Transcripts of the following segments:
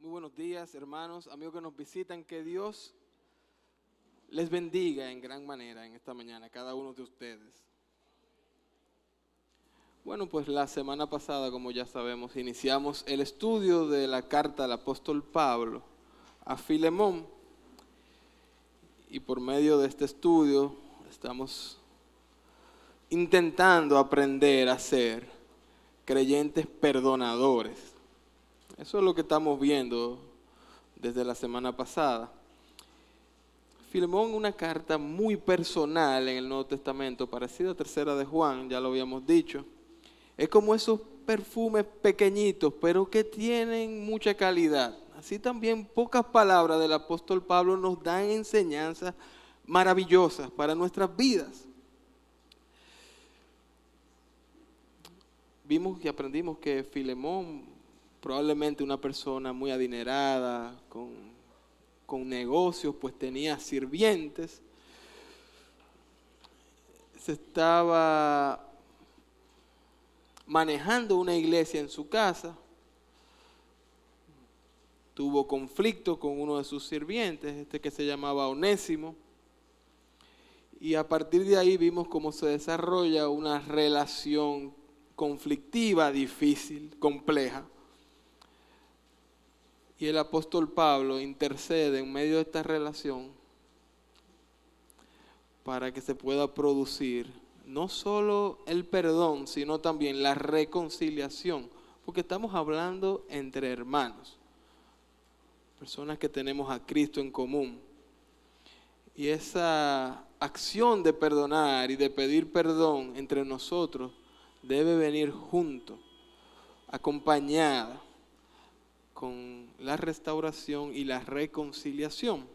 Muy buenos días, hermanos, amigos que nos visitan. Que Dios les bendiga en gran manera en esta mañana, cada uno de ustedes. Bueno, pues la semana pasada, como ya sabemos, iniciamos el estudio de la carta del apóstol Pablo a Filemón. Y por medio de este estudio estamos intentando aprender a ser creyentes perdonadores. Eso es lo que estamos viendo desde la semana pasada. Filemón, una carta muy personal en el Nuevo Testamento, parecida a Tercera de Juan, ya lo habíamos dicho. Es como esos perfumes pequeñitos, pero que tienen mucha calidad. Así también pocas palabras del apóstol Pablo nos dan enseñanzas maravillosas para nuestras vidas. Vimos y aprendimos que Filemón, probablemente una persona muy adinerada, con negocios, pues tenía sirvientes. Se estaba manejando una iglesia en su casa. Tuvo conflicto con uno de sus sirvientes, que se llamaba Onésimo. Y a partir de ahí vimos cómo se desarrolla una relación conflictiva, difícil, compleja. Y el apóstol Pablo intercede en medio de esta relación para que se pueda producir no solo el perdón, sino también la reconciliación, porque estamos hablando entre hermanos, personas que tenemos a Cristo en común. Y esa acción de perdonar y de pedir perdón entre nosotros debe venir junto, acompañada con la restauración y la reconciliación.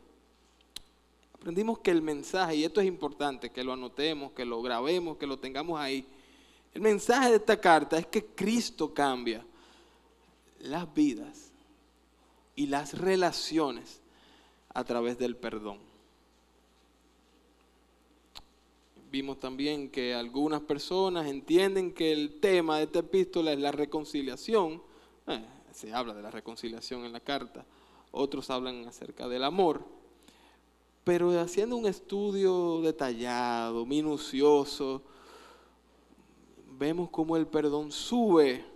Aprendimos que el mensaje, y esto es importante, que lo anotemos, que lo grabemos, que lo tengamos ahí. El mensaje de esta carta es que Cristo cambia las vidas y las relaciones a través del perdón. Vimos también que algunas personas entienden que el tema de esta epístola es la reconciliación. Se habla de la reconciliación en la carta. Otros hablan acerca del amor. Pero haciendo un estudio detallado, minucioso, vemos cómo el perdón sube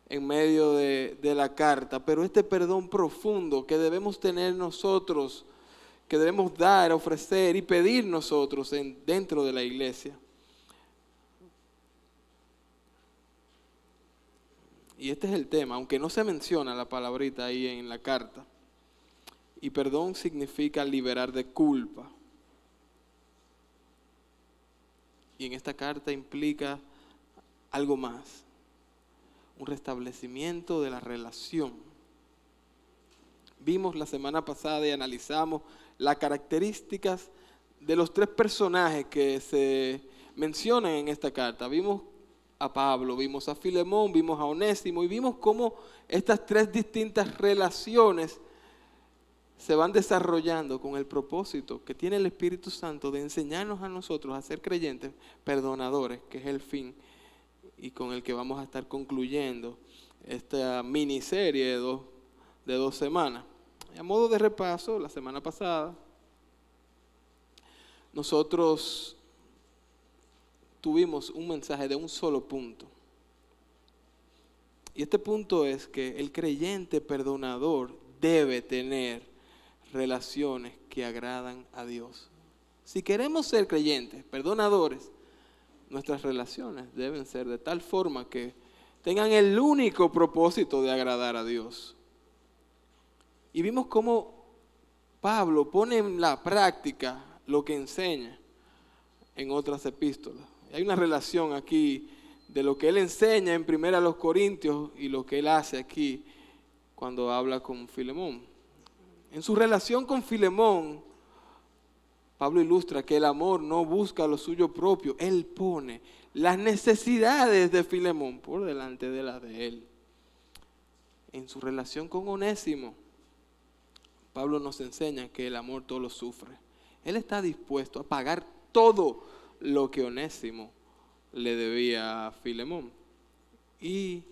en medio de la carta. Pero este perdón profundo que debemos tener nosotros, que debemos dar, ofrecer y pedir nosotros dentro de la iglesia. Y este es el tema, aunque no se menciona la palabrita ahí en la carta. Y perdón significa liberar de culpa. Y en esta carta implica algo más, un restablecimiento de la relación. Vimos la semana pasada y analizamos las características de los tres personajes que se mencionan en esta carta. Vimos a Pablo, vimos a Filemón, vimos a Onésimo y vimos cómo estas tres distintas relaciones se van desarrollando con el propósito que tiene el Espíritu Santo de enseñarnos a nosotros a ser creyentes perdonadores, que es el fin y con el que vamos a estar concluyendo esta miniserie de dos semanas. A modo de repaso, la semana pasada nosotros tuvimos un mensaje de un solo punto. Y este punto es que el creyente perdonador debe tener relaciones que agradan a Dios. Si queremos ser creyentes perdonadores, nuestras relaciones deben ser de tal forma que tengan el único propósito de agradar a Dios. Y vimos cómo Pablo pone en la práctica lo que enseña en otras epístolas. Hay una relación aquí de lo que él enseña en 1 Corintios y lo que él hace aquí cuando habla con Filemón. En su relación con Filemón, Pablo ilustra que el amor no busca lo suyo propio. Él pone las necesidades de Filemón por delante de las de él. En su relación con Onésimo, Pablo nos enseña que el amor todo lo sufre. Él está dispuesto a pagar todo lo que Onésimo le debía a Filemón. Y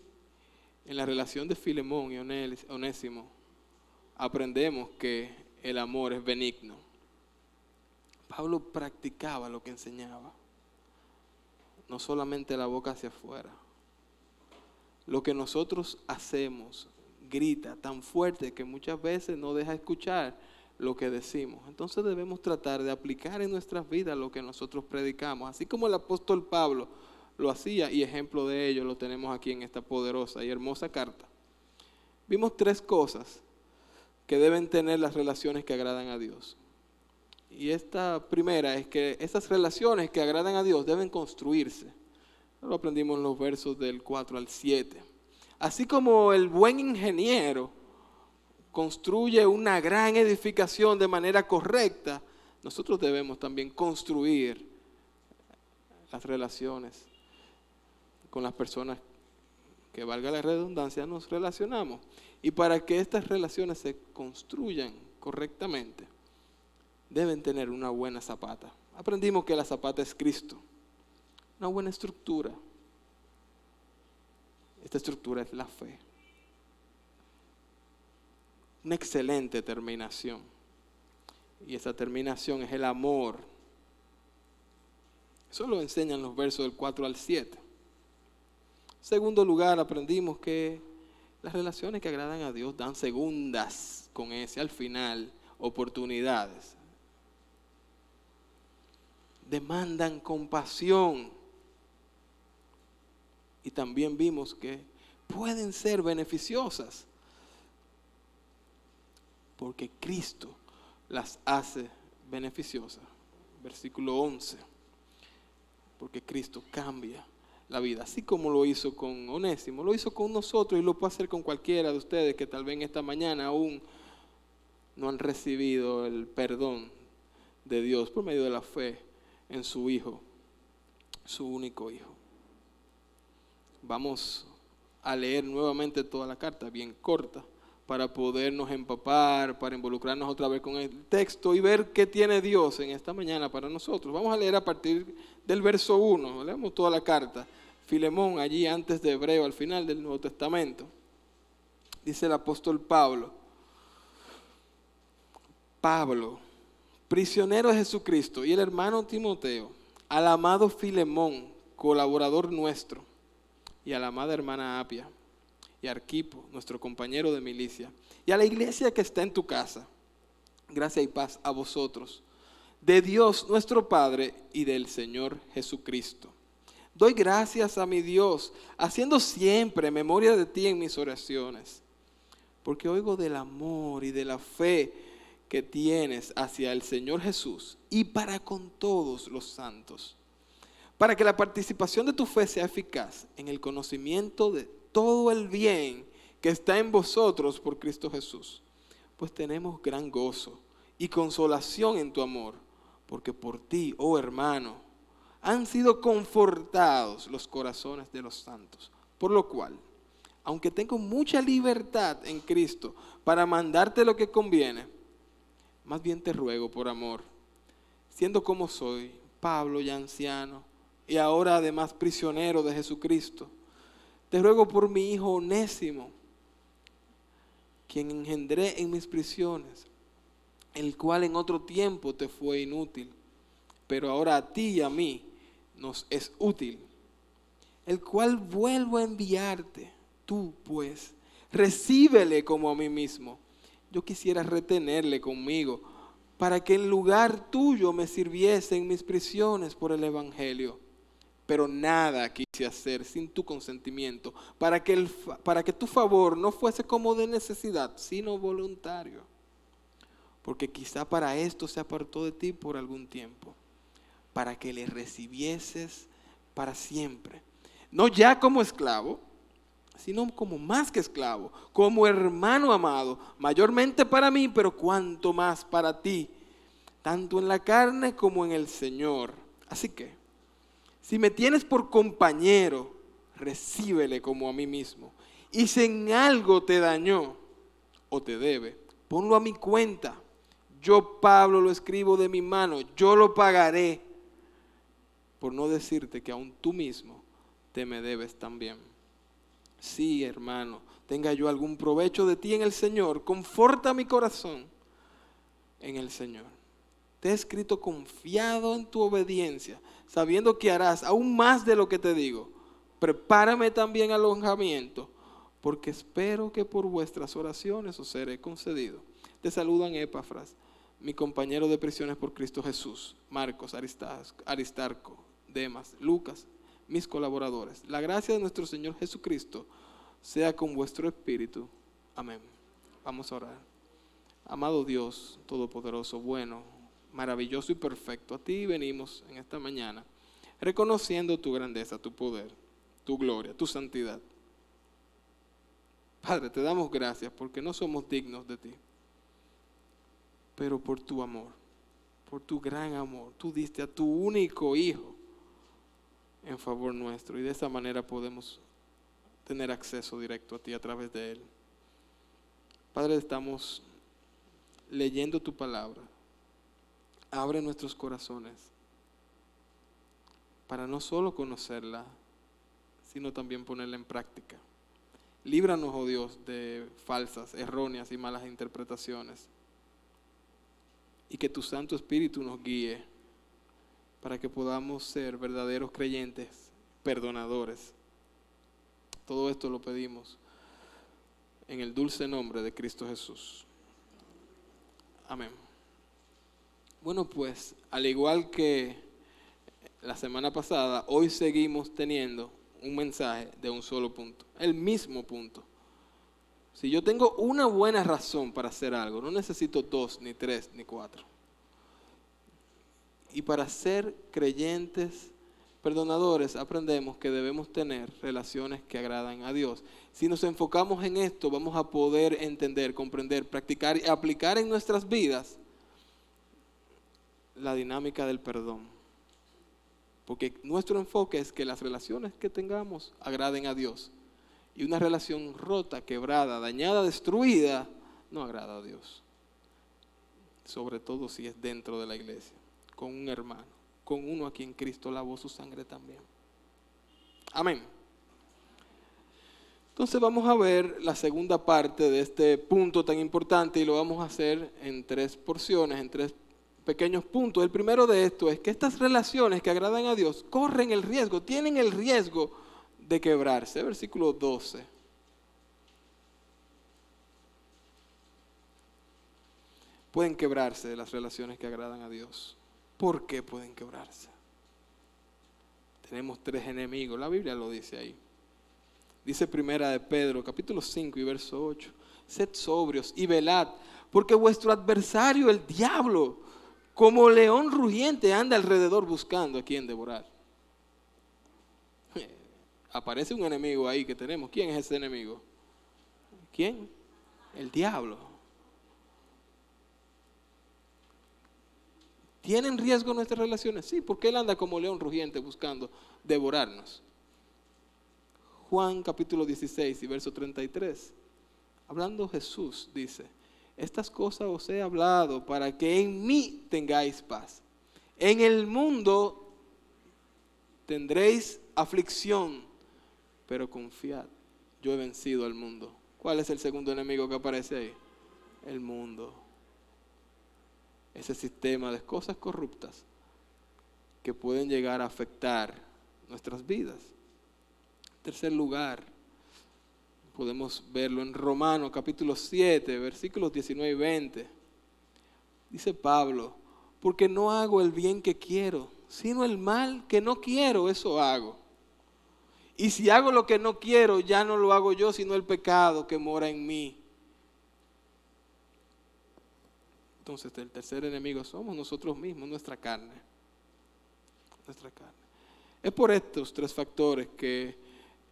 en la relación de Filemón y Onésimo, aprendemos que el amor es benigno. Pablo practicaba lo que enseñaba, no solamente la boca hacia afuera. Lo que nosotros hacemos grita tan fuerte que muchas veces no deja escuchar lo que decimos. Entonces debemos tratar de aplicar en nuestras vidas lo que nosotros predicamos, así como el apóstol Pablo lo hacía, y ejemplo de ello lo tenemos aquí en esta poderosa y hermosa carta. Vimos 3 cosas que deben tener las relaciones que agradan a Dios. Y esta primera es que esas relaciones que agradan a Dios deben construirse. Lo aprendimos en los versos del 4 al 7. Así como el buen ingeniero construye una gran edificación de manera correcta, nosotros debemos también construir las relaciones con las personas que, valga la redundancia, nos relacionamos. Y para que estas relaciones se construyan correctamente, deben tener una buena zapata. Aprendimos que la zapata es Cristo, una buena estructura. Esta estructura es la fe, una excelente terminación, y esa terminación es el amor. Eso lo enseñan los versos del 4 al 7. En segundo lugar, aprendimos que las relaciones que agradan a Dios dan segundas con ese al final, oportunidades. Demandan compasión. Y también vimos que pueden ser beneficiosas, porque Cristo las hace beneficiosas. Versículo 11. Porque Cristo cambia la vida, así como lo hizo con Onésimo, lo hizo con nosotros y lo puede hacer con cualquiera de ustedes que tal vez en esta mañana aún no han recibido el perdón de Dios por medio de la fe en su Hijo, su único Hijo. Vamos a leer nuevamente toda la carta, bien corta, para podernos empapar, para involucrarnos otra vez con el texto y ver qué tiene Dios en esta mañana para nosotros. Vamos a leer a partir del verso 1, leemos toda la carta. Filemón, allí antes de Hebreo, al final del Nuevo Testamento. Dice el apóstol Pablo, prisionero de Jesucristo, y el hermano Timoteo, al amado Filemón, colaborador nuestro, y a la amada hermana Apia, y a Arquipo, nuestro compañero de milicia, y a la iglesia que está en tu casa, gracia y paz a vosotros, de Dios nuestro Padre y del Señor Jesucristo. Doy gracias a mi Dios, haciendo siempre memoria de ti en mis oraciones, porque oigo del amor y de la fe que tienes hacia el Señor Jesús y para con todos los santos, para que la participación de tu fe sea eficaz en el conocimiento de todo el bien que está en vosotros por Cristo Jesús. Pues tenemos gran gozo y consolación en tu amor, porque por ti, oh hermano, han sido confortados los corazones de los santos. Por lo cual, aunque tengo mucha libertad en Cristo para mandarte lo que conviene, más bien te ruego por amor, siendo como soy, Pablo ya anciano, y ahora además prisionero de Jesucristo, te ruego por mi hijo Onésimo, quien engendré en mis prisiones, el cual en otro tiempo te fue inútil, pero ahora a ti y a mí nos es útil, el cual vuelvo a enviarte. Tú pues, recíbele como a mí mismo. Yo quisiera retenerle conmigo, para que en lugar tuyo me sirviese en mis prisiones por el evangelio. Pero nada quise hacer sin tu consentimiento, para que tu favor no fuese como de necesidad, sino voluntario. Porque quizá para esto se apartó de ti por algún tiempo, para que le recibieses para siempre. No ya como esclavo, sino como más que esclavo, como hermano amado, mayormente para mí, pero cuanto más para ti, tanto en la carne como en el Señor. Así que, si me tienes por compañero, recíbele como a mí mismo. Y si en algo te dañó o te debe, ponlo a mi cuenta. Yo, Pablo, lo escribo de mi mano, yo lo pagaré, por no decirte que aún tú mismo te me debes también. Sí, hermano, tenga yo algún provecho de ti en el Señor, conforta mi corazón en el Señor. Te he escrito confiado en tu obediencia, sabiendo que harás aún más de lo que te digo. Prepárame también alojamiento, porque espero que por vuestras oraciones os seré concedido. Te saludan Epafras, mi compañero de prisiones por Cristo Jesús, Marcos, Aristarco, Demas, Lucas, mis colaboradores. La gracia de nuestro Señor Jesucristo sea con vuestro espíritu. Amén. Vamos a orar. Amado Dios, todopoderoso, bueno, maravilloso y perfecto, a ti venimos en esta mañana, reconociendo tu grandeza, tu poder, tu gloria, tu santidad. Padre, te damos gracias porque no somos dignos de ti, pero por tu amor, por tu gran amor, tú diste a tu único Hijo en favor nuestro, y de esa manera podemos tener acceso directo a ti a través de Él. Padre, estamos leyendo tu palabra. Abre nuestros corazones para no solo conocerla, sino también ponerla en práctica. Líbranos, oh Dios, de falsas, erróneas y malas interpretaciones. Y que tu Santo Espíritu nos guíe para que podamos ser verdaderos creyentes, perdonadores. Todo esto lo pedimos en el dulce nombre de Cristo Jesús. Amén. Bueno, pues, al igual que la semana pasada, hoy seguimos teniendo un mensaje de un solo punto, el mismo punto. Si yo tengo una buena razón para hacer algo, no necesito 2, ni 3, ni 4. Y para ser creyentes, perdonadores, aprendemos que debemos tener relaciones que agradan a Dios. Si nos enfocamos en esto, vamos a poder entender, comprender, practicar y aplicar en nuestras vidas la dinámica del perdón. Porque nuestro enfoque es que las relaciones que tengamos agraden a Dios. Y una relación rota, quebrada, dañada, destruida, no agrada a Dios. Sobre todo si es dentro de la iglesia, con un hermano, con uno a quien Cristo lavó su sangre también. Amén. Entonces vamos a ver la segunda parte de este punto tan importante y lo vamos a hacer en 3 porciones, en 3 pequeños puntos. El primero de esto es que estas relaciones que agradan a Dios corren el riesgo, tienen el riesgo de quebrarse. Versículo 12. Pueden quebrarse las relaciones que agradan a Dios. ¿Por qué pueden quebrarse? Tenemos 3 enemigos, la Biblia lo dice ahí. Dice primera de Pedro, capítulo 5 y verso 8. Sed sobrios y velad, porque vuestro adversario, el diablo, como león rugiente, anda alrededor buscando a quien devorar. Aparece un enemigo ahí que tenemos. ¿Quién es ese enemigo? ¿Quién? El diablo. ¿Tienen riesgo nuestras relaciones? Sí, porque él anda como león rugiente buscando devorarnos. Juan capítulo 16 y verso 33. Hablando Jesús dice: estas cosas os he hablado para que en mí tengáis paz. En el mundo tendréis aflicción, pero confiad, yo he vencido al mundo. ¿Cuál es el segundo enemigo que aparece ahí? El mundo. Ese sistema de cosas corruptas que pueden llegar a afectar nuestras vidas. En tercer lugar, podemos verlo en Romanos capítulo 7, versículos 19 y 20. Dice Pablo: porque no hago el bien que quiero, sino el mal que no quiero, eso hago. Y si hago lo que no quiero, ya no lo hago yo, sino el pecado que mora en mí. Entonces el tercer enemigo somos nosotros mismos, nuestra carne. Nuestra carne. Es por estos 3 factores que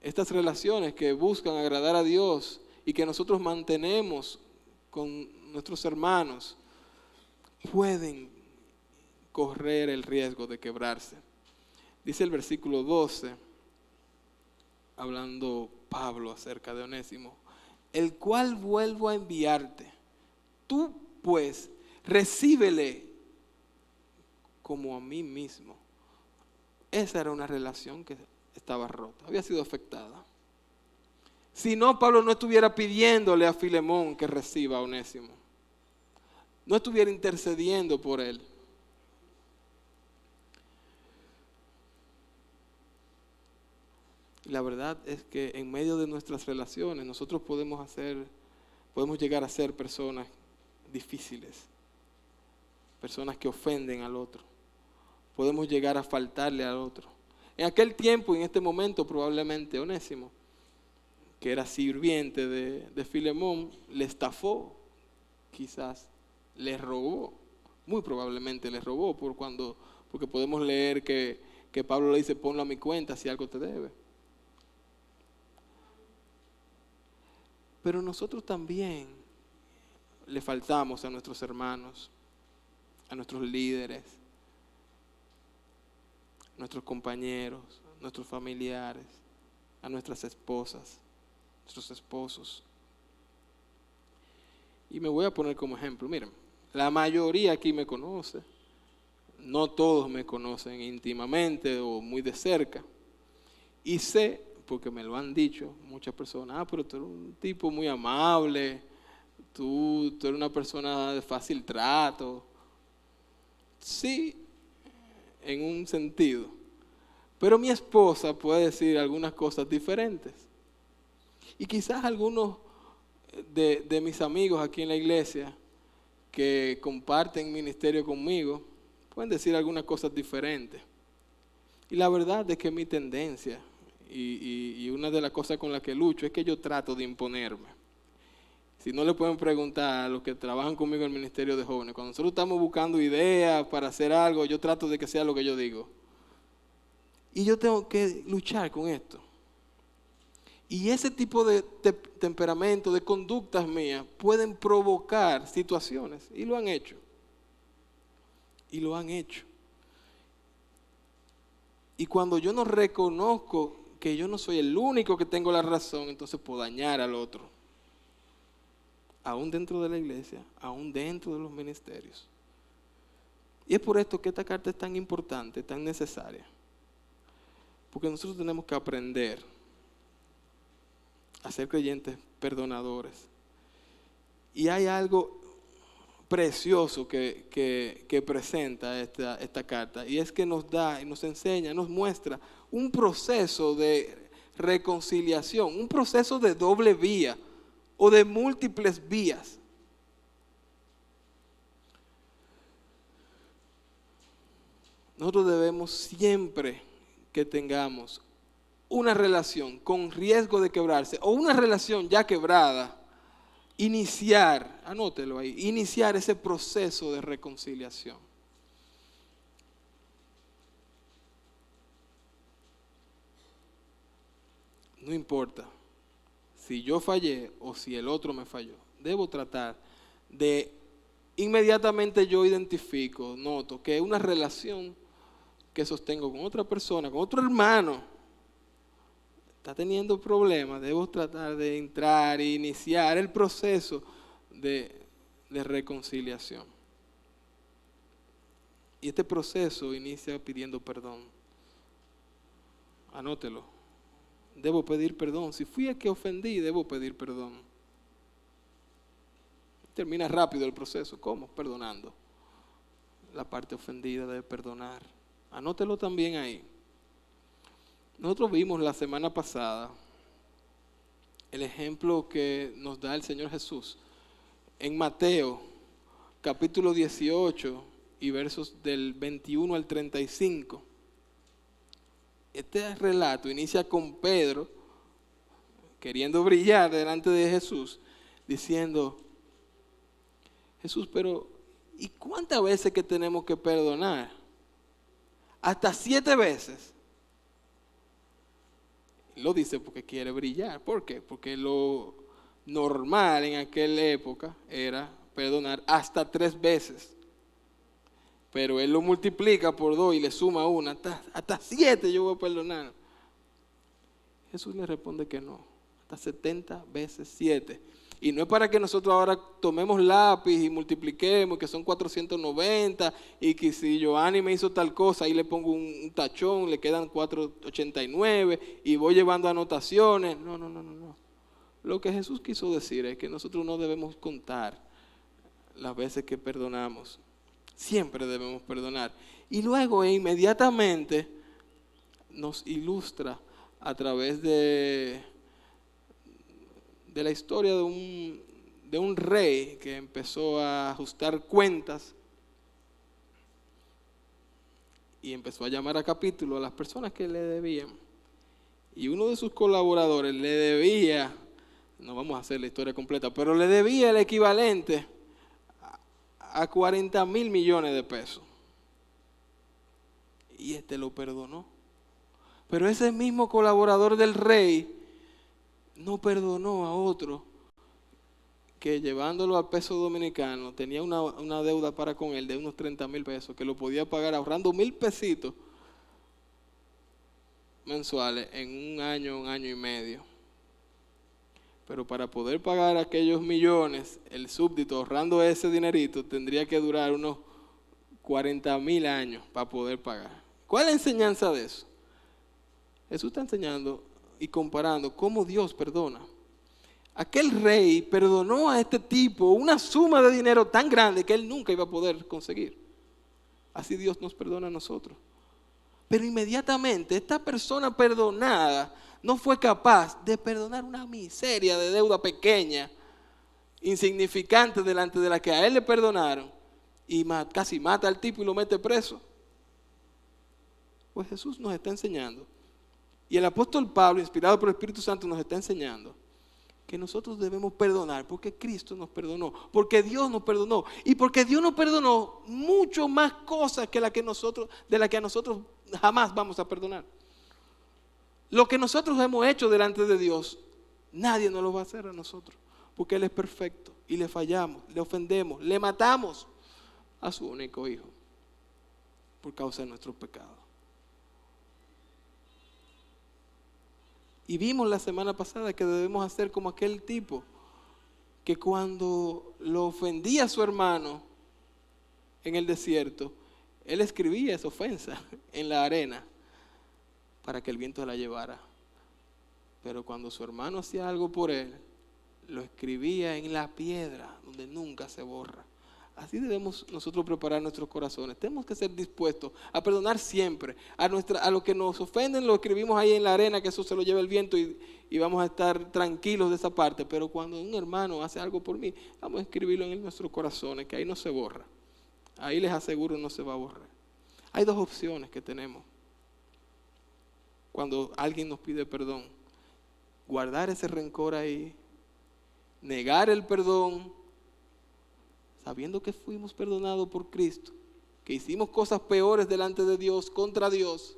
estas relaciones que buscan agradar a Dios y que nosotros mantenemos con nuestros hermanos pueden correr el riesgo de quebrarse. Dice el versículo 12, hablando Pablo acerca de Onésimo: el cual vuelvo a enviarte. Tú pues recíbele como a mí mismo. Esa era una relación que estaba rota, había sido afectada. Si no, Pablo no estuviera pidiéndole a Filemón que reciba a Onésimo. No estuviera intercediendo por él. Y la verdad es que en medio de nuestras relaciones nosotros podemos llegar a ser personas difíciles, personas que ofenden al otro. Podemos llegar a faltarle al otro. En aquel tiempo y en este momento probablemente Onésimo, que era sirviente de Filemón, le estafó, quizás le robó, muy probablemente le robó, porque podemos leer que Pablo le dice, ponlo a mi cuenta si algo te debe. Pero nosotros también le faltamos a nuestros hermanos, a nuestros líderes, a nuestros compañeros, a nuestros familiares, a nuestras esposas, a nuestros esposos. Y me voy a poner como ejemplo, miren, la mayoría aquí me conoce, no todos me conocen íntimamente o muy de cerca. Y sé, porque me lo han dicho muchas personas, pero tú eres un tipo muy amable, tú eres una persona de fácil trato. Sí, en un sentido. Pero mi esposa puede decir algunas cosas diferentes. Y quizás algunos de mis amigos aquí en la iglesia que comparten ministerio conmigo pueden decir algunas cosas diferentes. Y la verdad es que mi tendencia y una de las cosas con las que lucho es que yo trato de imponerme. Si no, le pueden preguntar a los que trabajan conmigo en el Ministerio de Jóvenes. Cuando nosotros estamos buscando ideas para hacer algo, yo trato de que sea lo que yo digo. Y yo tengo que luchar con esto. Y ese tipo de temperamento, de conductas mías, pueden provocar situaciones. Y lo han hecho. Y lo han hecho. Y cuando yo no reconozco que yo no soy el único que tengo la razón, entonces puedo dañar al otro. Aún dentro de la iglesia, aún dentro de los ministerios. Y es por esto que esta carta es tan importante, tan necesaria. Porque nosotros tenemos que aprender a ser creyentes perdonadores. Y hay algo precioso que presenta esta carta, y es que nos da y nos enseña, nos muestra un proceso de reconciliación, un proceso de doble vía o de múltiples vías. Nosotros debemos siempre que tengamos una relación con riesgo de quebrarse o una relación ya quebrada, anótelo ahí, iniciar ese proceso de reconciliación. No importa si yo fallé o si el otro me falló, debo tratar de, inmediatamente yo identifico, noto que una relación que sostengo con otra persona, con otro hermano, está teniendo problemas, debo tratar de entrar e iniciar el proceso de reconciliación. Y este proceso inicia pidiendo perdón. Anótelo. Debo pedir perdón. Si fui el que ofendí, debo pedir perdón. Termina rápido el proceso. ¿Cómo? Perdonando. La parte ofendida debe perdonar. Anótelo también ahí. Nosotros vimos la semana pasada el ejemplo que nos da el Señor Jesús en Mateo capítulo 18 y versos del 21 al 35. Este relato inicia con Pedro queriendo brillar delante de Jesús, diciendo: Jesús, pero ¿y cuántas veces que tenemos que perdonar? Hasta 7 veces. Lo dice porque quiere brillar. ¿Por qué? Porque lo normal en aquella época era perdonar hasta 3 veces. Pero él lo multiplica por 2 y le suma 1. Hasta 7 yo voy a perdonar. Jesús le responde que no. Hasta 70 veces 7. Y no es para que nosotros ahora tomemos lápiz y multipliquemos, que son 490, y que si Joanny me hizo tal cosa, ahí le pongo un tachón, le quedan 489, y voy llevando anotaciones. No. Lo que Jesús quiso decir es que nosotros no debemos contar las veces que perdonamos. Siempre debemos perdonar. Y luego inmediatamente nos ilustra a través de la historia de un rey que empezó a ajustar cuentas y empezó a llamar a capítulo a las personas que le debían. Y uno de sus colaboradores le debía, no vamos a hacer la historia completa, pero le debía el equivalente a 40,000 millones de pesos. Y lo perdonó. Pero ese mismo colaborador del rey no perdonó a otro que, llevándolo al peso dominicano, tenía una deuda para con él de unos 30,000 pesos, que lo podía pagar ahorrando 1,000 pesitos mensuales en un año y medio. Pero para poder pagar aquellos millones, el súbdito ahorrando ese dinerito tendría que durar unos 40,000 años para poder pagar. ¿Cuál es la enseñanza de eso? Jesús está enseñando y comparando cómo Dios perdona. Aquel rey perdonó a este tipo una suma de dinero tan grande que él nunca iba a poder conseguir. Así Dios nos perdona a nosotros. Pero inmediatamente esta persona perdonada no fue capaz de perdonar una miseria de deuda pequeña, insignificante delante de la que a él le perdonaron, y casi mata al tipo y lo mete preso. Pues Jesús nos está enseñando, y el apóstol Pablo, inspirado por el Espíritu Santo, nos está enseñando que nosotros debemos perdonar porque Cristo nos perdonó, porque Dios nos perdonó, y porque Dios nos perdonó mucho más cosas de las que a nosotros jamás vamos a perdonar. Lo que nosotros hemos hecho delante de Dios, nadie nos lo va a hacer a nosotros, porque Él es perfecto y le fallamos, le ofendemos, le matamos a su único hijo por causa de nuestros pecados. Y vimos la semana pasada que debemos hacer como aquel tipo que cuando lo ofendía a su hermano en el desierto, él escribía esa ofensa en la arena para que el viento la llevara. Pero cuando su hermano hacía algo por él, lo escribía en la piedra donde nunca se borra. Así debemos nosotros preparar nuestros corazones. Tenemos que ser dispuestos a perdonar siempre. A lo que nos ofenden lo escribimos ahí en la arena, que eso se lo lleva el viento y vamos a estar tranquilos de esa parte. Pero cuando un hermano hace algo por mí, vamos a escribirlo en nuestros corazones, que ahí no se borra. Ahí les aseguro no se va a borrar. Hay dos opciones que tenemos cuando alguien nos pide perdón: guardar ese rencor ahí, negar el perdón, sabiendo que fuimos perdonados por Cristo, que hicimos cosas peores delante de Dios, contra Dios,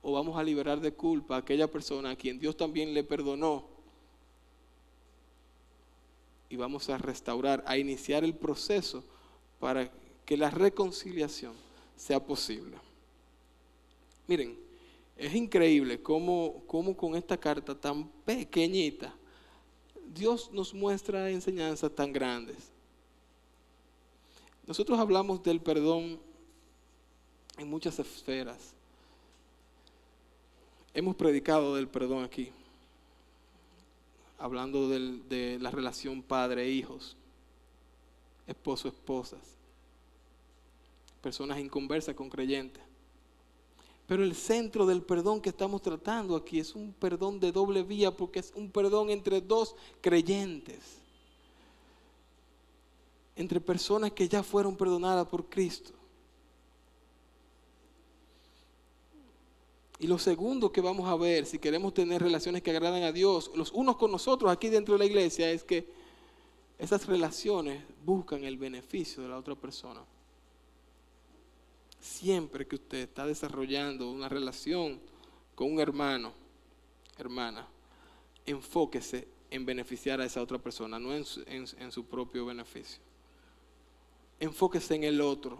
o vamos a liberar de culpa a aquella persona a quien Dios también le perdonó, y vamos a restaurar, a iniciar el proceso para que la reconciliación sea posible. Miren, es increíble cómo con esta carta tan pequeñita Dios nos muestra enseñanzas tan grandes. Nosotros hablamos del perdón en muchas esferas. Hemos predicado del perdón aquí, hablando de la relación padre-hijos, esposo-esposas, personas inconversas con creyentes. Pero el centro del perdón que estamos tratando aquí es un perdón de doble vía, porque es un perdón entre dos creyentes, entre personas que ya fueron perdonadas por Cristo. Y lo segundo que vamos a ver, si queremos tener relaciones que agradan a Dios, los unos con nosotros aquí dentro de la iglesia, es que esas relaciones buscan el beneficio de la otra persona. Siempre que usted está desarrollando una relación con un hermano, hermana, enfóquese en beneficiar a esa otra persona, no en su propio beneficio. Enfóquese en el otro.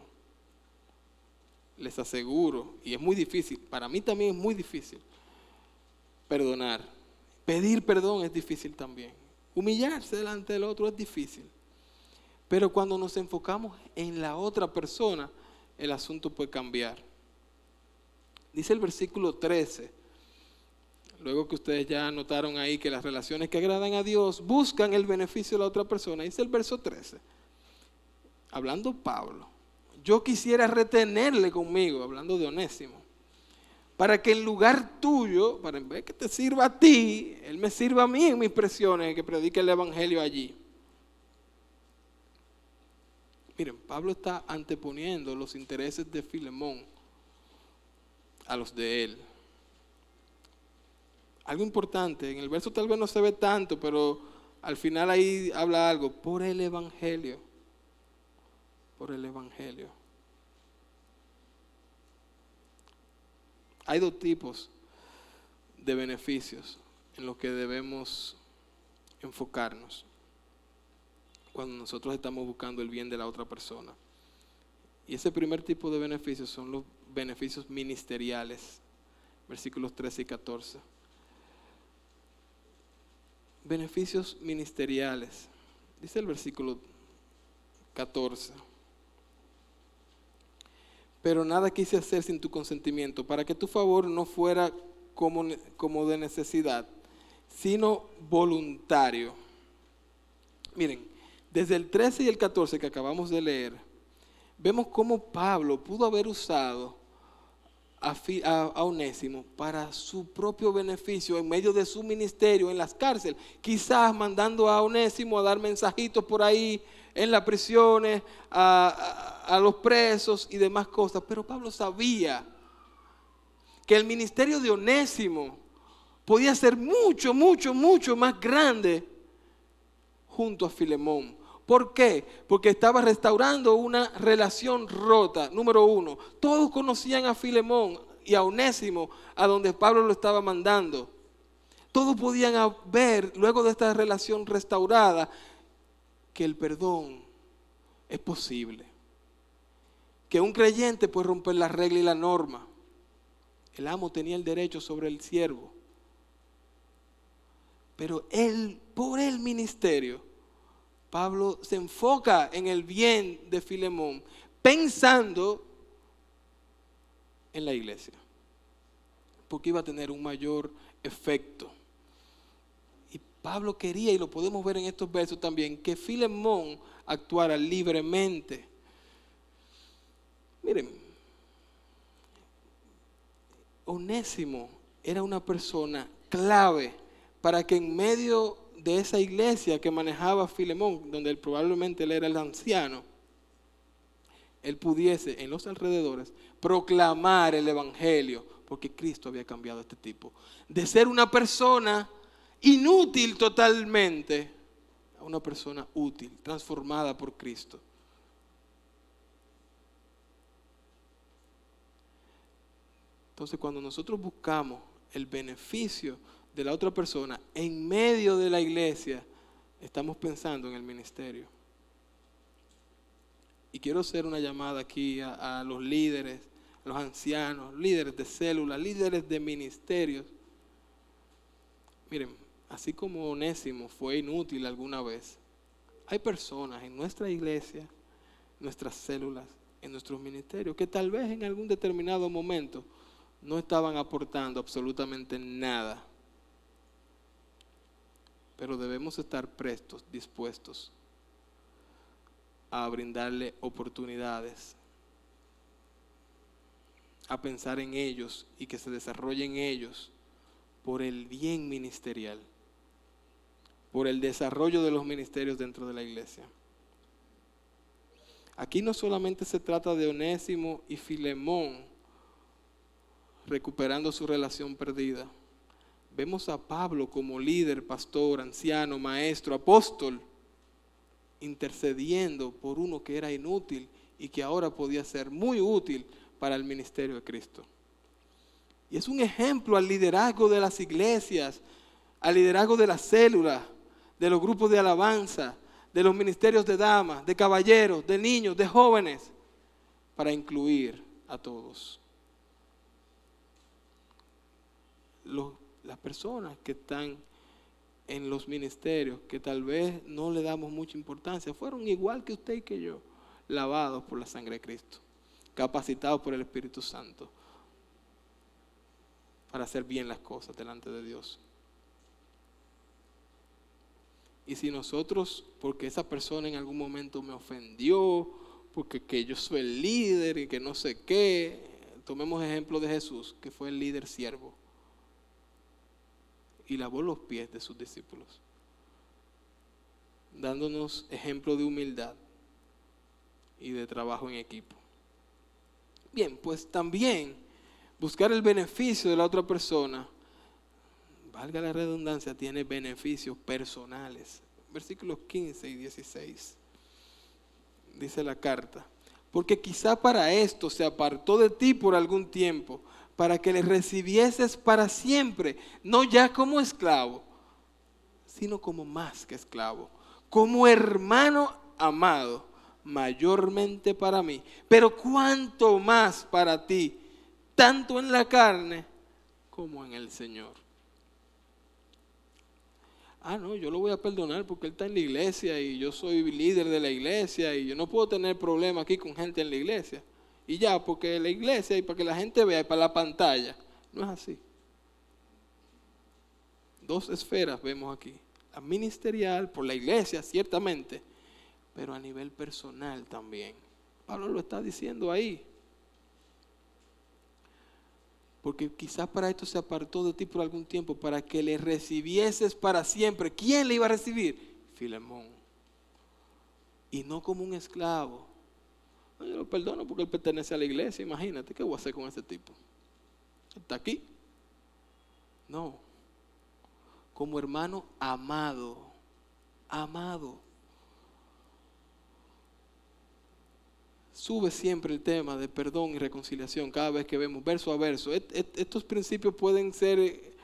Les aseguro, y es muy difícil, para mí también es muy difícil perdonar. Pedir perdón es difícil también. Humillarse delante del otro es difícil. Pero cuando nos enfocamos en la otra persona, el asunto puede cambiar. Dice el versículo 13, luego que ustedes ya notaron ahí que las relaciones que agradan a Dios buscan el beneficio de la otra persona, dice el verso 13, hablando Pablo, yo quisiera retenerle conmigo, hablando de Onésimo, para que en lugar tuyo, para en vez que te sirva a ti, él me sirva a mí en mis presiones, que predique el evangelio allí. Miren, Pablo está anteponiendo los intereses de Filemón a los de él. Algo importante, en el verso tal vez no se ve tanto, pero al final ahí habla algo, por el evangelio. Por el evangelio. Hay dos tipos de beneficios en los que debemos enfocarnos cuando nosotros estamos buscando el bien de la otra persona. Y ese primer tipo de beneficios son los beneficios ministeriales, versículos 13 y 14. Beneficios ministeriales, dice el versículo 14. Pero nada quise hacer sin tu consentimiento, para que tu favor no fuera como de necesidad, sino voluntario. Miren, desde el 13 y el 14 que acabamos de leer, vemos cómo Pablo pudo haber usado a Onésimo para su propio beneficio en medio de su ministerio en las cárceles, quizás mandando a Onésimo a dar mensajitos por ahí en las prisiones, a los presos y demás cosas. Pero Pablo sabía que el ministerio de Onésimo podía ser mucho, mucho, mucho más grande junto a Filemón. ¿Por qué? Porque estaba restaurando una relación rota. Número uno, todos conocían a Filemón y a Onésimo, a donde Pablo lo estaba mandando. Todos podían ver, luego de esta relación restaurada, que el perdón es posible. Que un creyente puede romper la regla y la norma. El amo tenía el derecho sobre el siervo. Pero él, por el ministerio, Pablo se enfoca en el bien de Filemón, pensando en la iglesia, porque iba a tener un mayor efecto. Y Pablo quería, y lo podemos ver en estos versos también, que Filemón actuara libremente. Miren, Onésimo era una persona clave para que en medio de esa iglesia que manejaba Filemón, donde probablemente él era el anciano, él pudiese en los alrededores proclamar el evangelio, porque Cristo había cambiado a este tipo de ser una persona inútil totalmente a una persona útil, transformada por Cristo. Entonces, cuando nosotros buscamos el beneficio de la otra persona en medio de la iglesia, estamos pensando en el ministerio. Y quiero hacer una llamada aquí a los líderes, a los ancianos, líderes de células, líderes de ministerios. Miren, así como Onésimo fue inútil alguna vez, hay personas en nuestra iglesia, en nuestras células, en nuestros ministerios, que tal vez en algún determinado momento no estaban aportando absolutamente nada. Pero debemos estar prestos, dispuestos a brindarle oportunidades, a pensar en ellos y que se desarrollen ellos por el bien ministerial, por el desarrollo de los ministerios dentro de la iglesia. Aquí no solamente se trata de Onésimo y Filemón recuperando su relación perdida. Vemos a Pablo como líder, pastor, anciano, maestro, apóstol, intercediendo por uno que era inútil y que ahora podía ser muy útil para el ministerio de Cristo. Y es un ejemplo al liderazgo de las iglesias, al liderazgo de las células, de los grupos de alabanza, de los ministerios de damas, de caballeros, de niños, de jóvenes, para incluir a todos. Las personas que están en los ministerios, que tal vez no le damos mucha importancia, fueron igual que usted y que yo, lavados por la sangre de Cristo, capacitados por el Espíritu Santo. para hacer bien las cosas delante de Dios. Y si nosotros, porque esa persona en algún momento me ofendió, porque que yo soy el líder y que no sé qué, tomemos ejemplo de Jesús, que fue el líder siervo y lavó los pies de sus discípulos, dándonos ejemplo de humildad y de trabajo en equipo. Bien, pues también buscar el beneficio de la otra persona, valga la redundancia, tiene beneficios personales. Versículos 15 y 16. Dice la carta: porque quizá para esto se apartó de ti por algún tiempo, para que le recibieses para siempre, no ya como esclavo, sino como más que esclavo, como hermano amado, mayormente para mí, pero cuánto más para ti, tanto en la carne como en el Señor. No, yo lo voy a perdonar porque él está en la iglesia y yo soy líder de la iglesia y yo no puedo tener problema aquí con gente en la iglesia. Y ya, porque la iglesia y para que la gente vea y para la pantalla. No es así. Dos esferas vemos aquí. La ministerial por la iglesia, ciertamente, pero a nivel personal también. Pablo lo está diciendo ahí. Porque quizás para esto se apartó de ti por algún tiempo, para que le recibieses para siempre. ¿Quién le iba a recibir? Filemón. Y no como un esclavo. Yo lo perdono porque él pertenece a la iglesia. Imagínate, ¿qué voy a hacer con ese tipo? ¿Está aquí? No. Como hermano amado. Amado. Sube siempre el tema de perdón y reconciliación cada vez que vemos verso a verso. Estos principios pueden ser,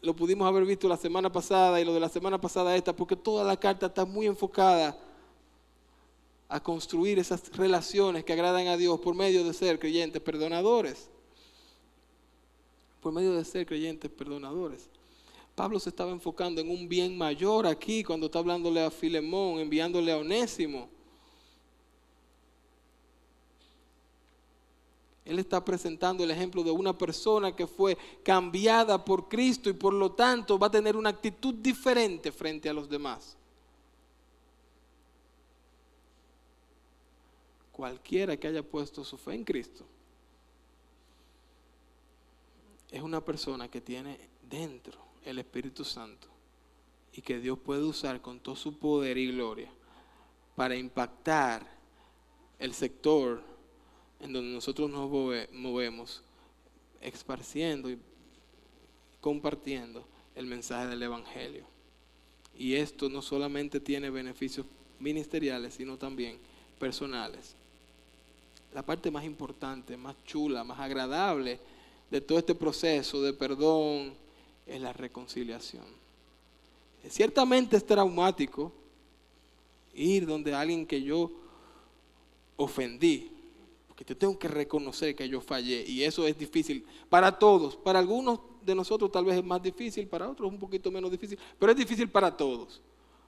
lo pudimos haber visto la semana pasada y lo de la semana pasada esta, porque toda la carta está muy enfocada a construir esas relaciones que agradan a Dios por medio de ser creyentes perdonadores. Por medio de ser creyentes perdonadores. Pablo se estaba enfocando en un bien mayor aquí cuando está hablándole a Filemón, enviándole a Onésimo. Él está presentando el ejemplo de una persona que fue cambiada por Cristo y por lo tanto va a tener una actitud diferente frente a los demás. Cualquiera que haya puesto su fe en Cristo es una persona que tiene dentro el Espíritu Santo y que Dios puede usar con todo su poder y gloria para impactar el sector en donde nosotros nos movemos, esparciendo y compartiendo el mensaje del Evangelio. Y esto no solamente tiene beneficios ministeriales, sino también personales. La parte más importante, más chula, más agradable de todo este proceso de perdón es la reconciliación. Ciertamente es traumático ir donde alguien que yo ofendí, porque yo tengo que reconocer que yo fallé y eso es difícil para todos. Para algunos de nosotros tal vez es más difícil, para otros un poquito menos difícil, pero es difícil para todos.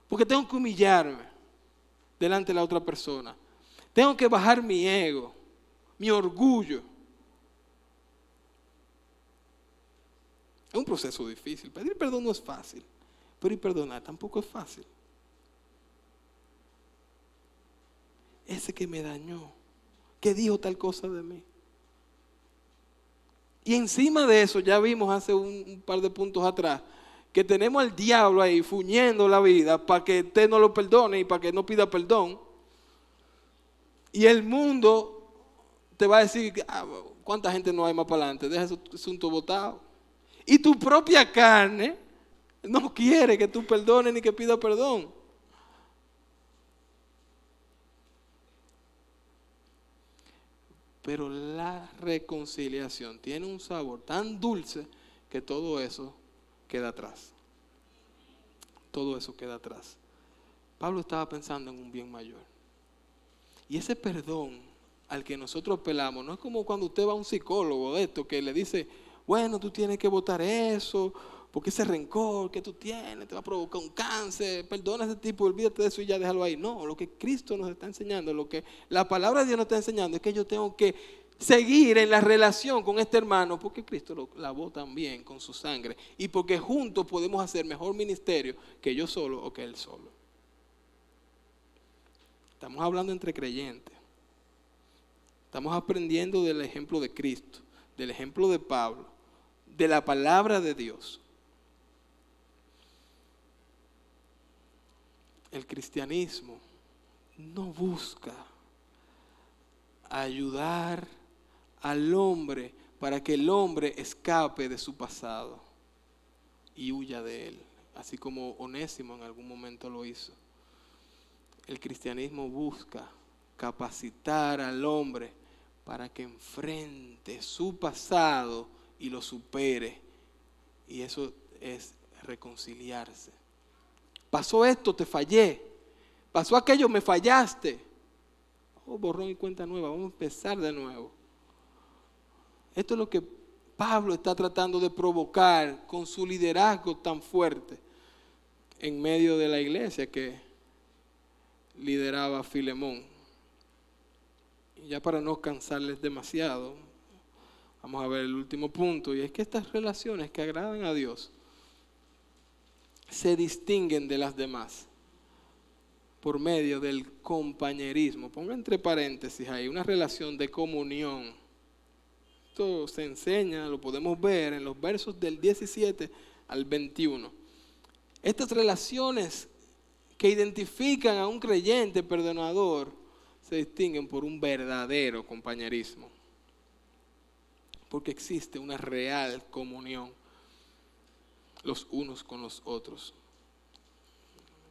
Porque tengo que humillarme delante de la otra persona. Tengo que bajar mi ego, mi orgullo. Es un proceso difícil. Pedir perdón no es fácil, pero ir perdonar tampoco es fácil. Ese que me dañó, que dijo tal cosa de mí. Y encima de eso, ya vimos hace un par de puntos atrás, que tenemos al diablo ahí fuñendo la vida para que usted no lo perdone y para que no pida perdón. Y el mundo te va a decir, ¿cuánta gente no hay más para adelante? Deja ese asunto botado. Y tu propia carne no quiere que tú perdones ni que pida perdón. Pero la reconciliación tiene un sabor tan dulce que todo eso queda atrás. Todo eso queda atrás. Pablo estaba pensando en un bien mayor. Y ese perdón al que nosotros apelamos no es como cuando usted va a un psicólogo de esto que le dice, bueno, tú tienes que botar eso, porque ese rencor que tú tienes te va a provocar un cáncer, perdona a ese tipo, olvídate de eso y ya déjalo ahí. No, lo que Cristo nos está enseñando, lo que la palabra de Dios nos está enseñando es que yo tengo que seguir en la relación con este hermano, porque Cristo lo lavó también con su sangre y porque juntos podemos hacer mejor ministerio que yo solo o que él solo. Estamos hablando entre creyentes. Estamos aprendiendo del ejemplo de Cristo, del ejemplo de Pablo, de la palabra de Dios. El cristianismo no busca ayudar al hombre para que el hombre escape de su pasado y huya de él, así como Onésimo en algún momento lo hizo. El cristianismo busca capacitar al hombre para que enfrente su pasado y lo supere. Y eso es reconciliarse. Pasó esto, te fallé. Pasó aquello, me fallaste. Oh, borrón y cuenta nueva, vamos a empezar de nuevo. Esto es lo que Pablo está tratando de provocar con su liderazgo tan fuerte en medio de la iglesia que lideraba Filemón. Y ya para no cansarles demasiado, vamos a ver el último punto, y es que estas relaciones que agradan a Dios se distinguen de las demás por medio del compañerismo. Ponga entre paréntesis ahí, una relación de comunión. Esto se enseña, lo podemos ver en los versos del 17 al 21. Estas relaciones que identifican a un creyente perdonador se distinguen por un verdadero compañerismo, porque existe una real comunión los unos con los otros.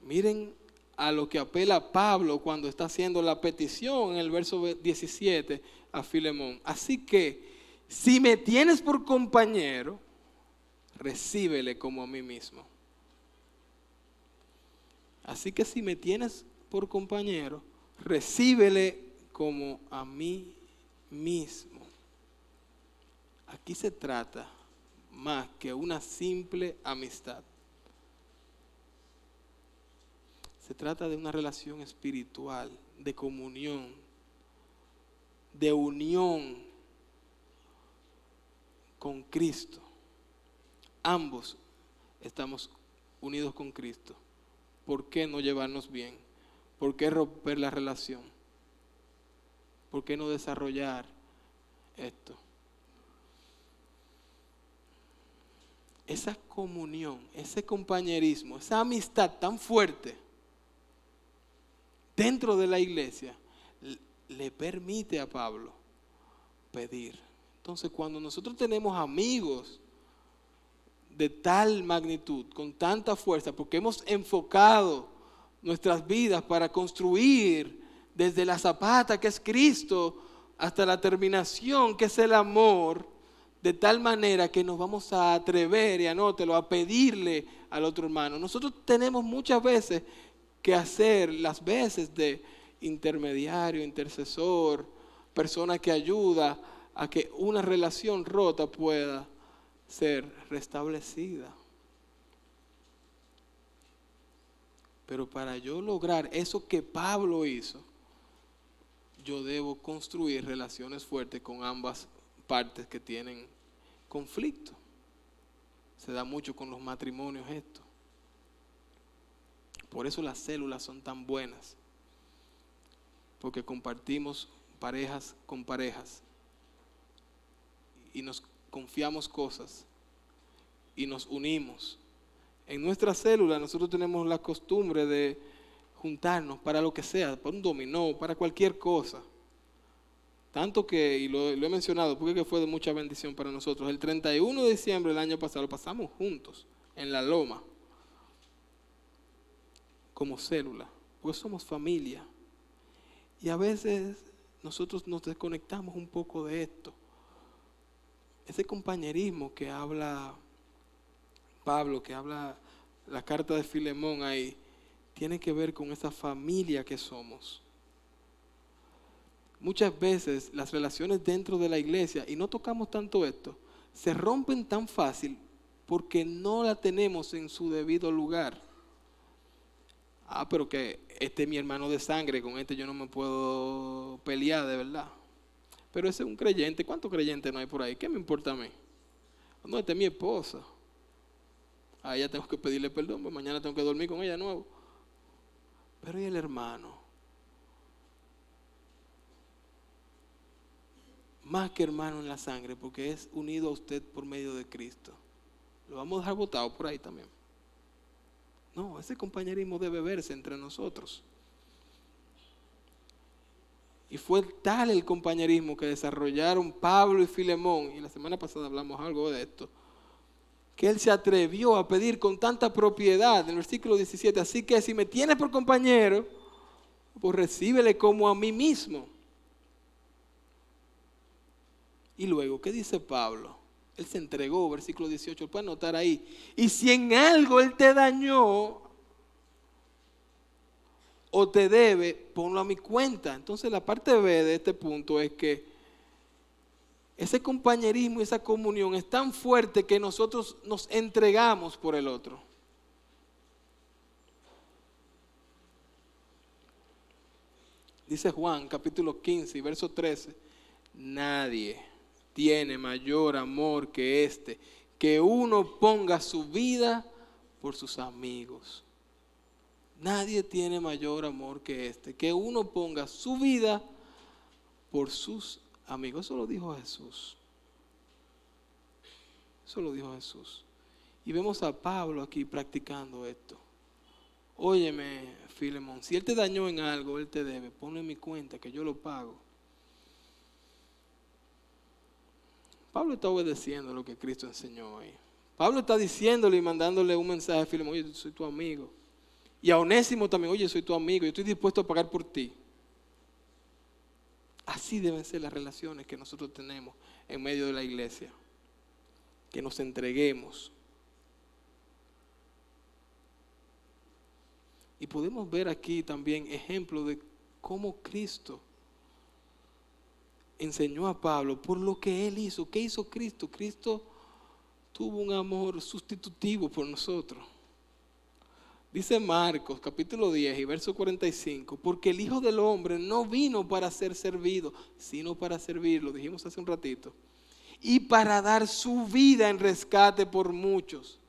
Miren a lo que apela Pablo cuando está haciendo la petición en el verso 17 a Filemón. Así que, si me tienes por compañero, recíbele como a mí mismo. Así que si me tienes por compañero, recíbele como a mí mismo. Aquí se trata más que una simple amistad. Se trata de una relación espiritual, de comunión, de unión con Cristo. Ambos estamos unidos con Cristo. ¿Por qué no llevarnos bien? ¿Por qué romper la relación? ¿Por qué no desarrollar esto? Esa comunión, ese compañerismo, esa amistad tan fuerte dentro de la iglesia le permite a Pablo pedir. Entonces, cuando nosotros tenemos amigos de tal magnitud, con tanta fuerza, porque hemos enfocado nuestras vidas para construir desde la zapata, que es Cristo, hasta la terminación, que es el amor, de tal manera que nos vamos a atrever, y anótelo, a pedirle al otro hermano. Nosotros tenemos muchas veces que hacer las veces de intermediario, intercesor, persona que ayuda a que una relación rota pueda ser restablecida. Pero para yo lograr eso que Pablo hizo, yo debo construir relaciones fuertes con ambas partes que tienen conflicto. Se da mucho con los matrimonios esto. Por eso las células son tan buenas, porque compartimos parejas con parejas y nos confiamos cosas y nos unimos. En nuestra célula nosotros tenemos la costumbre de juntarnos para lo que sea, para un dominó, para cualquier cosa. Tanto que, y lo he mencionado porque fue de mucha bendición para nosotros, el 31 de diciembre del año pasado lo pasamos juntos en la loma, como célula, porque somos familia. Y a veces nosotros nos desconectamos un poco de esto. Ese compañerismo que habla Pablo, que habla la carta de Filemón ahí, tiene que ver con esa familia que somos. Muchas veces las relaciones dentro de la iglesia, y no tocamos tanto esto, se rompen tan fácil porque no la tenemos en su debido lugar. Pero que este es mi hermano de sangre, con este yo no me puedo pelear de verdad. Pero ese es un creyente. ¿Cuántos creyentes no hay por ahí? ¿Qué me importa a mí? No, esta es mi esposa. A ella tengo que pedirle perdón, pues mañana tengo que dormir con ella de nuevo. Pero ¿y el hermano? Más que hermano en la sangre, porque es unido a usted por medio de Cristo. Lo vamos a dejar botado por ahí también. No, ese compañerismo debe verse entre nosotros. Y fue tal el compañerismo que desarrollaron Pablo y Filemón, y la semana pasada hablamos algo de esto, que él se atrevió a pedir con tanta propiedad, en el versículo 17, así que si me tienes por compañero, pues recíbele como a mí mismo. Y luego, ¿qué dice Pablo? Él se entregó, versículo 18, pueden notar ahí. Y si en algo él te dañó o te debe, ponlo a mi cuenta. Entonces la parte B de este punto es que ese compañerismo y esa comunión es tan fuerte que nosotros nos entregamos por el otro. Dice Juan, capítulo 15, verso 13, nadie tiene mayor amor que este, que uno ponga su vida por sus amigos. Nadie tiene mayor amor que este, que uno ponga su vida por sus amigos. Eso lo dijo Jesús. Eso lo dijo Jesús. Y vemos a Pablo aquí practicando esto. Óyeme, Filemón, si él te dañó en algo, él te debe. Ponlo en mi cuenta que yo lo pago. Pablo está obedeciendo lo que Cristo enseñó ahí. Pablo está diciéndole y mandándole un mensaje a Filemón: oye, soy tu amigo. Y a Onésimo también: oye, soy tu amigo, yo estoy dispuesto a pagar por ti. Así deben ser las relaciones que nosotros tenemos en medio de la iglesia. Que nos entreguemos. Y podemos ver aquí también ejemplos de cómo Cristo enseñó a Pablo por lo que él hizo. ¿Qué hizo Cristo? Cristo tuvo un amor sustitutivo por nosotros. Dice Marcos capítulo 10 y verso 45, porque el Hijo del Hombre no vino para ser servido, sino para servir, lo dijimos hace un ratito, y para dar su vida en rescate por muchos.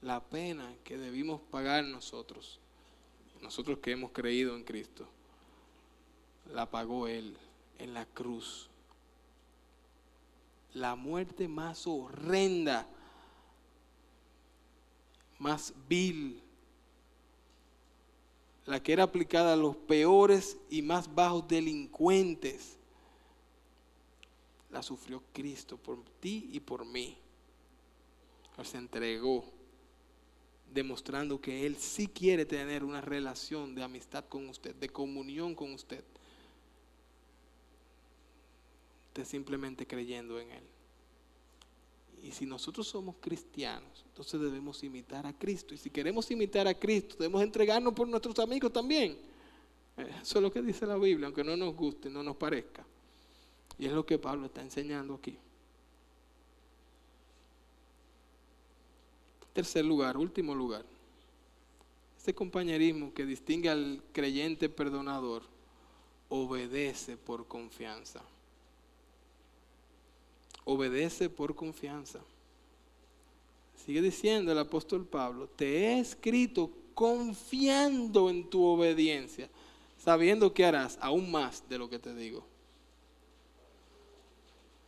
La pena que debimos pagar nosotros que hemos creído en Cristo, la pagó Él en la cruz. La muerte más horrenda, más vil, la que era aplicada a los peores y más bajos delincuentes, la sufrió Cristo por ti y por mí. Él se entregó, demostrando que Él sí quiere tener una relación de amistad con usted, de comunión con usted. Usted simplemente creyendo en Él. Y si nosotros somos cristianos, entonces debemos imitar a Cristo. Y si queremos imitar a Cristo, debemos entregarnos por nuestros amigos también. Eso es lo que dice la Biblia, aunque no nos guste, no nos parezca. Y es lo que Pablo está enseñando aquí. Tercer lugar, último lugar. Este compañerismo que distingue al creyente perdonador obedece por confianza. Obedece por confianza. Sigue diciendo el apóstol Pablo: te he escrito confiando en tu obediencia, sabiendo que harás aún más de lo que te digo.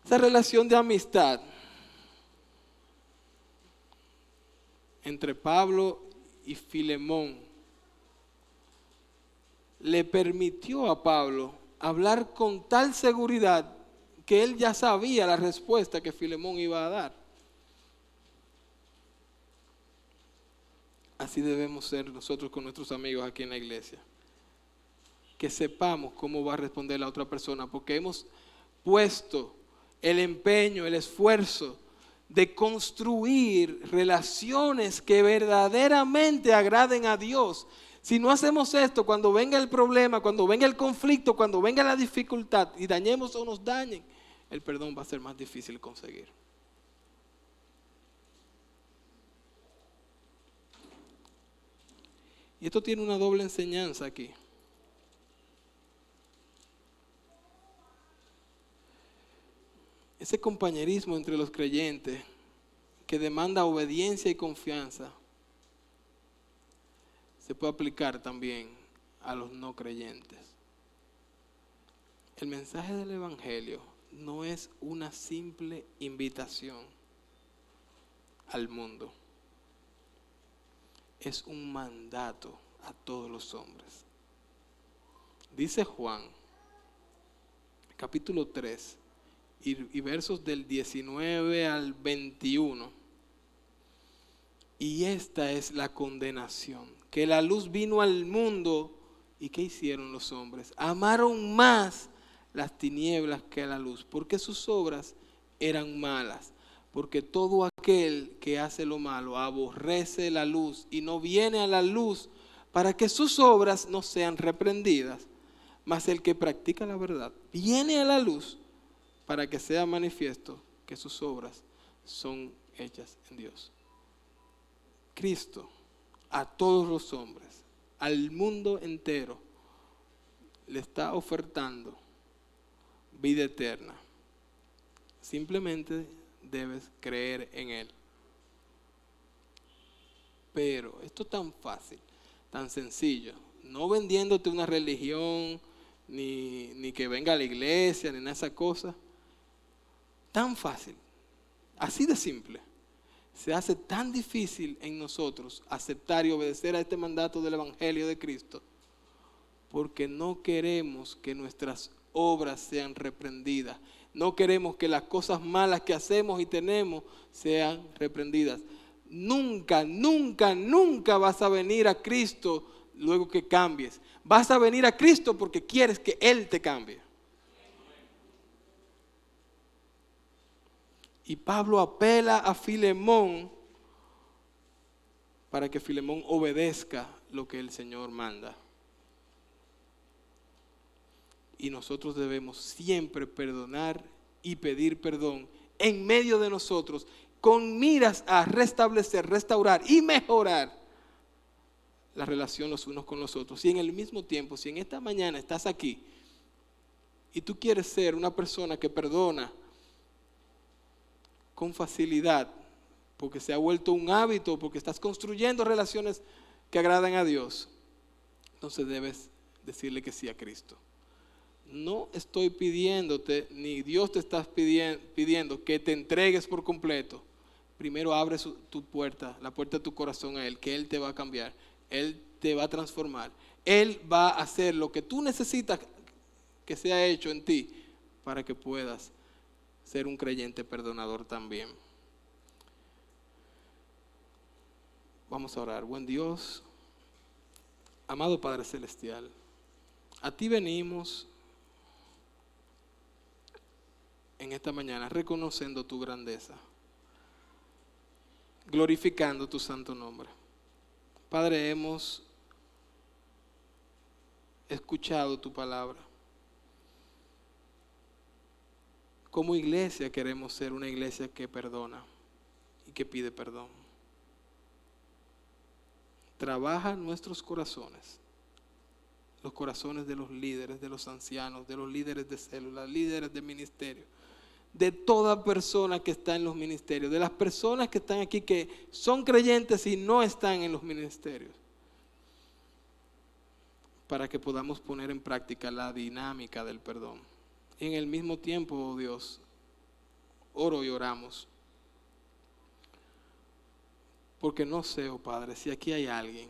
Esa relación de amistad entre Pablo y Filemón le permitió a Pablo hablar con tal seguridad que él ya sabía la respuesta que Filemón iba a dar. Así debemos ser nosotros con nuestros amigos aquí en la iglesia. Que sepamos cómo va a responder la otra persona, porque hemos puesto el empeño, el esfuerzo de construir relaciones que verdaderamente agraden a Dios. Si no hacemos esto, cuando venga el problema, cuando venga el conflicto, cuando venga la dificultad y dañemos o nos dañen, el perdón va a ser más difícil conseguir. Y esto tiene una doble enseñanza aquí. ese compañerismo entre los creyentes que demanda obediencia y confianza, se puede aplicar también a los no creyentes. El mensaje del Evangelio no es una simple invitación al mundo. Es un mandato a todos los hombres. Dice Juan, capítulo 3, y versos del 19 al 21. Y esta es la condenación, que la luz vino al mundo, ¿y qué hicieron los hombres? Amaron más las tinieblas que a la luz, porque sus obras eran malas. Porque todo aquel que hace lo malo aborrece la luz y no viene a la luz para que sus obras no sean reprendidas. Mas el que practica la verdad viene a la luz para que sea manifiesto que sus obras son hechas en Dios. Cristo a todos los hombres, al mundo entero, le está ofertando vida eterna. Simplemente debes creer en Él. Pero esto es tan fácil, tan sencillo, no vendiéndote una religión, ni que venga a la iglesia, ni nada de esas cosas. Tan fácil, así de simple. Se hace tan difícil en nosotros aceptar y obedecer a este mandato del Evangelio de Cristo, porque no queremos que nuestras obras sean reprendidas. No queremos que las cosas malas que hacemos y tenemos sean reprendidas. Nunca, nunca, nunca vas a venir a Cristo luego que cambies. Vas a venir a Cristo porque quieres que Él te cambie. Y Pablo apela a Filemón para que Filemón obedezca lo que el Señor manda. Y nosotros debemos siempre perdonar y pedir perdón en medio de nosotros, con miras a restablecer, restaurar y mejorar la relación los unos con los otros. Y en el mismo tiempo, si en esta mañana estás aquí y tú quieres ser una persona que perdona con facilidad, porque se ha vuelto un hábito, porque estás construyendo relaciones que agradan a Dios, entonces debes decirle que sí a Cristo. No estoy pidiéndote, ni Dios te está pidiendo que te entregues por completo. Primero abre tu puerta, la puerta de tu corazón a Él, que Él te va a cambiar, Él te va a transformar. Él va a hacer lo que tú necesitas que sea hecho en ti para que puedas ser un creyente perdonador también. Vamos a orar. Buen Dios, amado Padre Celestial, a ti venimos en esta mañana reconociendo tu grandeza, glorificando tu santo nombre. Padre, hemos escuchado tu palabra. Como iglesia queremos ser una iglesia que perdona y que pide perdón. Trabaja nuestros corazones, los corazones de los líderes, de los ancianos, de los líderes de células, líderes de ministerio, de toda persona que está en los ministerios, de las personas que están aquí que son creyentes y no están en los ministerios, para que podamos poner en práctica la dinámica del perdón. Y en el mismo tiempo, oh Dios, oro y oramos, porque no sé, oh Padre, si aquí hay alguien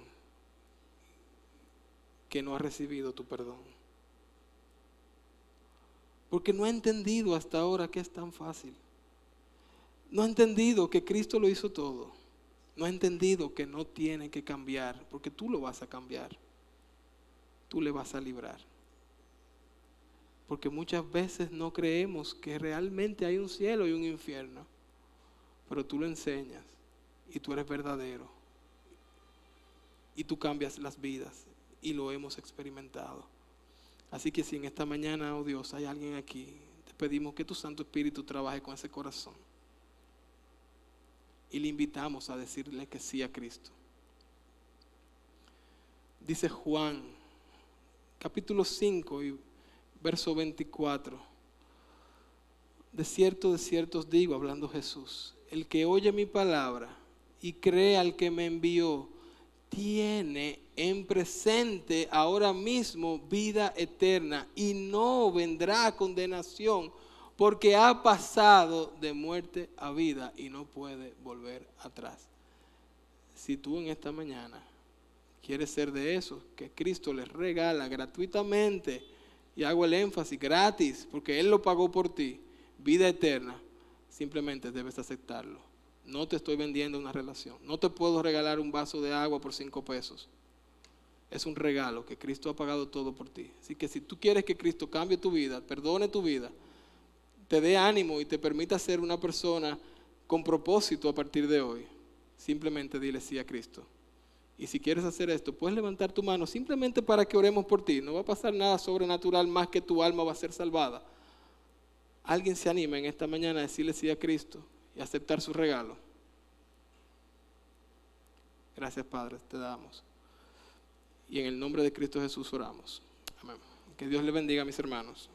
que no ha recibido tu perdón, porque no ha entendido hasta ahora que es tan fácil. No ha entendido que Cristo lo hizo todo. No ha entendido que no tiene que cambiar, porque tú lo vas a cambiar. Tú le vas a librar. Porque muchas veces no creemos que realmente hay un cielo y un infierno, pero tú lo enseñas y tú eres verdadero y tú cambias las vidas y lo hemos experimentado. Así que si en esta mañana, oh Dios, hay alguien aquí, te pedimos que tu Santo Espíritu trabaje con ese corazón y le invitamos a decirle que sí a Cristo. Dice Juan, capítulo 5 y verso 24. de cierto os digo, hablando Jesús, el que oye mi palabra y cree al que me envió, tiene en presente ahora mismo vida eterna y no vendrá a condenación, porque ha pasado de muerte a vida y no puede volver atrás. Si tú en esta mañana quieres ser de esos que Cristo les regala gratuitamente, y hago el énfasis, gratis, porque Él lo pagó por ti, vida eterna, simplemente debes aceptarlo. No te estoy vendiendo una relación. No te puedo regalar un vaso de agua por 5 pesos. Es un regalo que Cristo ha pagado todo por ti. Así que si tú quieres que Cristo cambie tu vida, perdone tu vida, te dé ánimo y te permita ser una persona con propósito a partir de hoy, simplemente dile sí a Cristo. Y si quieres hacer esto, puedes levantar tu mano simplemente para que oremos por ti. No va a pasar nada sobrenatural más que tu alma va a ser salvada. Alguien se anima en esta mañana a decirle sí a Cristo y aceptar su regalo. Gracias, Padre, te damos. Y en el nombre de Cristo Jesús oramos. Amén. Que Dios le bendiga a mis hermanos.